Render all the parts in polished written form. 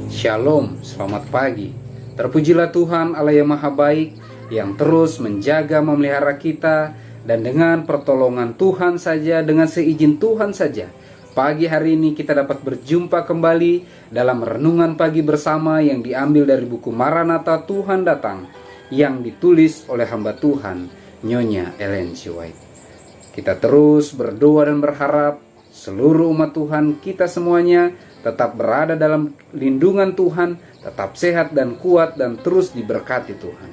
Shalom, selamat pagi. Terpujilah Tuhan Allah yang Maha Baik, yang terus menjaga memelihara kita. Dan dengan pertolongan Tuhan saja, dengan seizin Tuhan saja, pagi hari ini kita dapat berjumpa kembali dalam renungan pagi bersama yang diambil dari buku Maranatha Tuhan Datang, yang ditulis oleh hamba Tuhan Nyonya Ellen G. White. Kita terus berdoa dan berharap seluruh umat Tuhan, kita semuanya tetap berada dalam lindungan Tuhan, tetap sehat dan kuat dan terus diberkati Tuhan.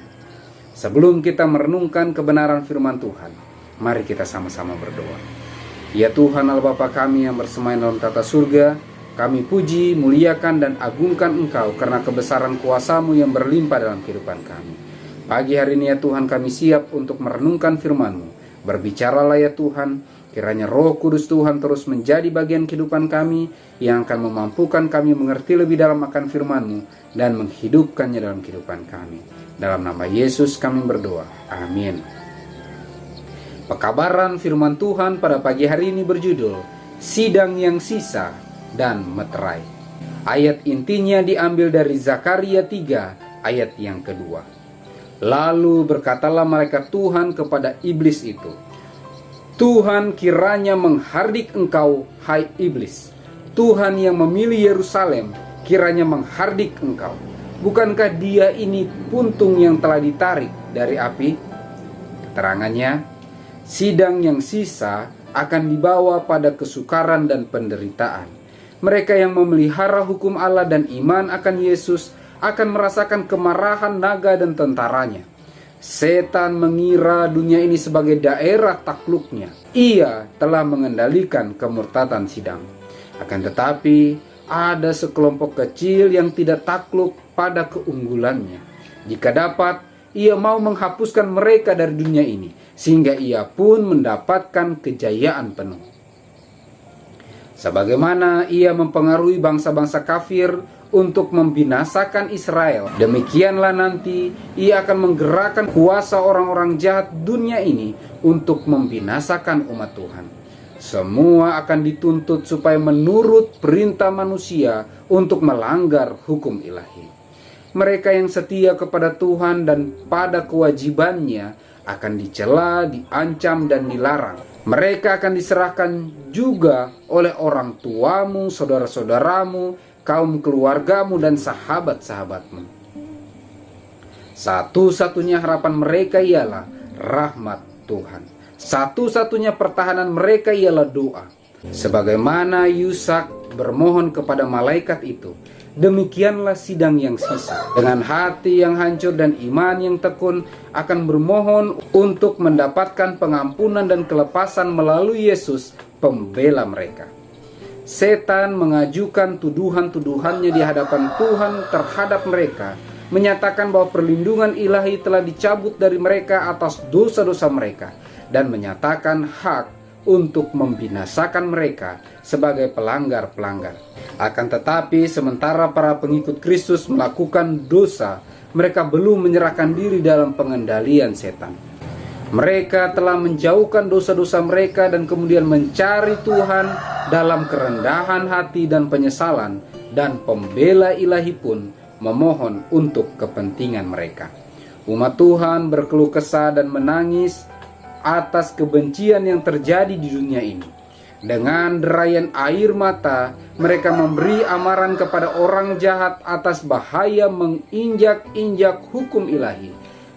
Sebelum kita merenungkan kebenaran firman Tuhan, mari kita sama-sama berdoa. Ya Tuhan Allah Bapa kami yang bersemayam dalam tata surga, kami puji, muliakan dan agungkan Engkau karena kebesaran kuasa-Mu yang berlimpah dalam kehidupan kami. Pagi hari ini ya Tuhan, kami siap untuk merenungkan firman-Mu. Berbicaralah ya Tuhan, kiranya Roh Kudus Tuhan terus menjadi bagian kehidupan kami yang akan memampukan kami mengerti lebih dalam akan firman-Mu dan menghidupkannya dalam kehidupan kami. Dalam nama Yesus kami berdoa. Amin. Pekabaran firman Tuhan pada pagi hari ini berjudul Sidang yang Sisa dan Meterai. Ayat intinya diambil dari Zakaria 3 ayat yang kedua. Lalu berkatalah malaikat Tuhan kepada iblis itu, Tuhan kiranya menghardik engkau, hai iblis. Tuhan yang memilih Yerusalem kiranya menghardik engkau. Bukankah dia ini puntung yang telah ditarik dari api? Keterangannya, sidang yang sisa akan dibawa pada kesukaran dan penderitaan. Mereka yang memelihara hukum Allah dan iman akan Yesus akan merasakan kemarahan naga dan tentaranya. Setan mengira dunia ini sebagai daerah takluknya. Ia telah mengendalikan kemurtatan sidang. Akan tetapi, ada sekelompok kecil yang tidak takluk pada keunggulannya. Jika dapat, ia mau menghapuskan mereka dari dunia ini, sehingga ia pun mendapatkan kejayaan penuh. Sebagaimana ia mempengaruhi bangsa-bangsa kafir untuk membinasakan Israel, demikianlah nanti ia akan menggerakkan kuasa orang-orang jahat dunia ini untuk membinasakan umat Tuhan. Semua akan dituntut supaya menurut perintah manusia untuk melanggar hukum ilahi. Mereka yang setia kepada Tuhan dan pada kewajibannya akan dicela, diancam dan dilarang. Mereka akan diserahkan juga oleh orang tuamu, saudara-saudaramu, kaum keluargamu dan sahabat-sahabatmu. Satu-satunya harapan mereka ialah rahmat Tuhan. Satu-satunya pertahanan mereka ialah doa. Sebagaimana Yusak bermohon kepada malaikat itu, demikianlah sidang yang sisa dengan hati yang hancur dan iman yang tekun akan bermohon untuk mendapatkan pengampunan dan kelepasan melalui Yesus, pembela mereka. Setan mengajukan tuduhan-tuduhannya di hadapan Tuhan terhadap mereka, menyatakan bahwa perlindungan ilahi telah dicabut dari mereka atas dosa-dosa mereka, dan menyatakan hak untuk membinasakan mereka sebagai pelanggar-pelanggar. Akan tetapi, sementara para pengikut Kristus melakukan dosa, mereka belum menyerahkan diri dalam pengendalian setan. Mereka telah menjauhkan dosa-dosa mereka dan kemudian mencari Tuhan dalam kerendahan hati dan penyesalan, dan pembela ilahi pun memohon untuk kepentingan mereka. Umat Tuhan berkeluh kesah dan menangis atas kebencian yang terjadi di dunia ini. Dengan derayan air mata, mereka memberi amaran kepada orang jahat atas bahaya menginjak-injak hukum ilahi.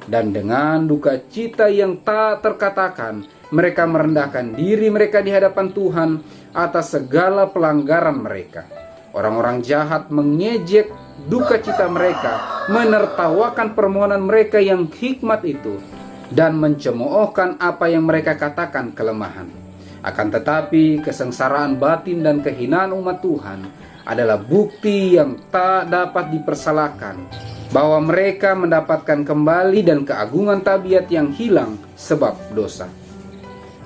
Dan dengan duka cita yang tak terkatakan, mereka merendahkan diri mereka di hadapan Tuhan atas segala pelanggaran mereka. Orang-orang jahat mengejek duka cita mereka, menertawakan permohonan mereka yang hikmat itu, dan mencemoohkan apa yang mereka katakan kelemahan. Akan tetapi, kesengsaraan batin dan kehinaan umat Tuhan adalah bukti yang tak dapat dipersalahkan bahwa mereka mendapatkan kembali dan keagungan tabiat yang hilang sebab dosa.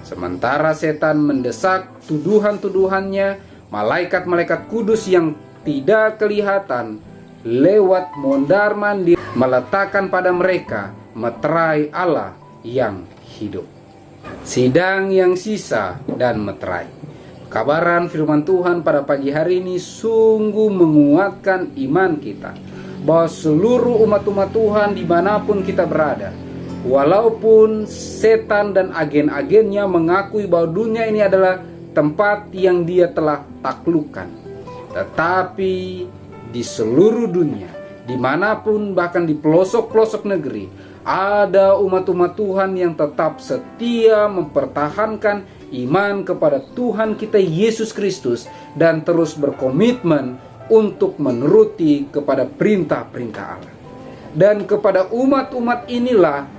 Sementara setan mendesak tuduhan-tuduhannya, malaikat-malaikat kudus yang tidak kelihatan lewat mondar-mandir meletakkan pada mereka meterai Allah yang hidup. Sidang yang sisa dan meterai. Kabaran firman Tuhan pada pagi hari ini sungguh menguatkan iman kita, bahwa seluruh umat-umat Tuhan dimanapun kita berada, walaupun setan dan agen-agennya mengakui bahwa dunia ini adalah tempat yang dia telah taklukkan, tetapi di seluruh dunia, dimanapun bahkan di pelosok-pelosok negeri, ada umat-umat Tuhan yang tetap setia mempertahankan iman kepada Tuhan kita Yesus Kristus dan terus berkomitmen untuk menuruti kepada perintah-perintah Allah. Dan kepada umat-umat inilah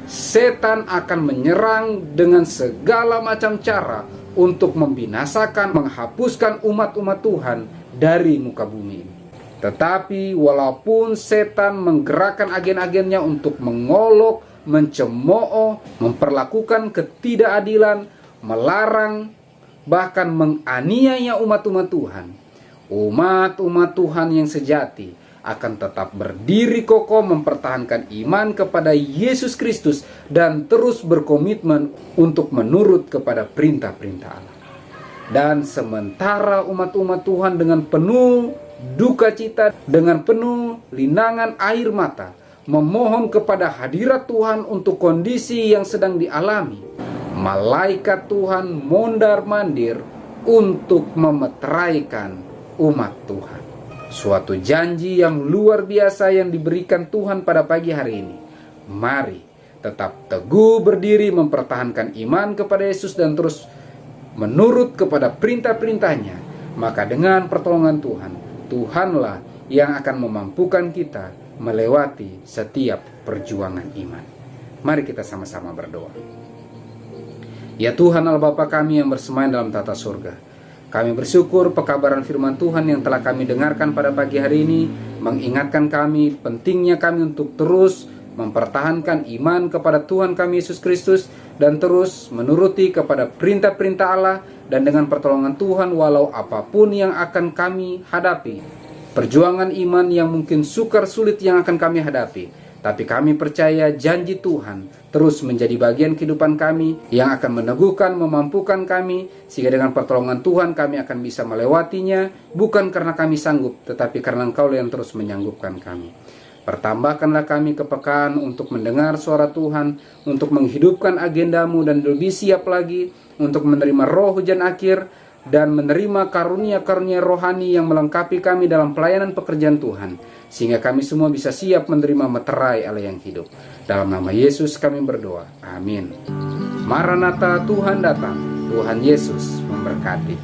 setan akan menyerang dengan segala macam cara untuk membinasakan, menghapuskan umat-umat Tuhan dari muka bumi ini. Tetapi walaupun setan menggerakkan agen-agennya untuk mengolok, mencemooh, memperlakukan ketidakadilan, melarang, bahkan menganiaya umat-umat Tuhan, umat-umat Tuhan yang sejati akan tetap berdiri kokoh mempertahankan iman kepada Yesus Kristus dan terus berkomitmen untuk menurut kepada perintah-perintah Allah. Dan sementara umat-umat Tuhan dengan penuh duka cita, dengan penuh linangan air mata, memohon kepada hadirat Tuhan untuk kondisi yang sedang dialami, malaikat Tuhan mondar-mandir untuk memeteraikan umat Tuhan. Suatu janji yang luar biasa yang diberikan Tuhan pada pagi hari ini. Mari tetap teguh berdiri mempertahankan iman kepada Yesus dan terus menurut kepada perintah-perintahnya. Maka dengan pertolongan Tuhan, Tuhanlah yang akan memampukan kita melewati setiap perjuangan iman. Mari kita sama-sama berdoa. Ya Tuhan Allah Bapa kami yang bersemayam dalam tata surga, kami bersyukur pekabaran firman Tuhan yang telah kami dengarkan pada pagi hari ini mengingatkan kami pentingnya kami untuk terus mempertahankan iman kepada Tuhan kami Yesus Kristus dan terus menuruti kepada perintah-perintah Allah. Dan dengan pertolongan Tuhan, walau apapun yang akan kami hadapi, perjuangan iman yang mungkin sukar sulit yang akan kami hadapi, tapi kami percaya janji Tuhan terus menjadi bagian kehidupan kami yang akan meneguhkan, memampukan kami, sehingga dengan pertolongan Tuhan kami akan bisa melewatinya, bukan karena kami sanggup, tetapi karena Engkau yang terus menyanggupkan kami. Pertambahkanlah kami kepekaan untuk mendengar suara Tuhan, untuk menghidupkan agendamu dan lebih siap lagi untuk menerima roh hujan akhir dan menerima karunia-karunia rohani yang melengkapi kami dalam pelayanan pekerjaan Tuhan, sehingga kami semua bisa siap menerima meterai Allah yang hidup. Dalam nama Yesus kami berdoa. Amin. Maranatha, Tuhan datang. Tuhan Yesus memberkati.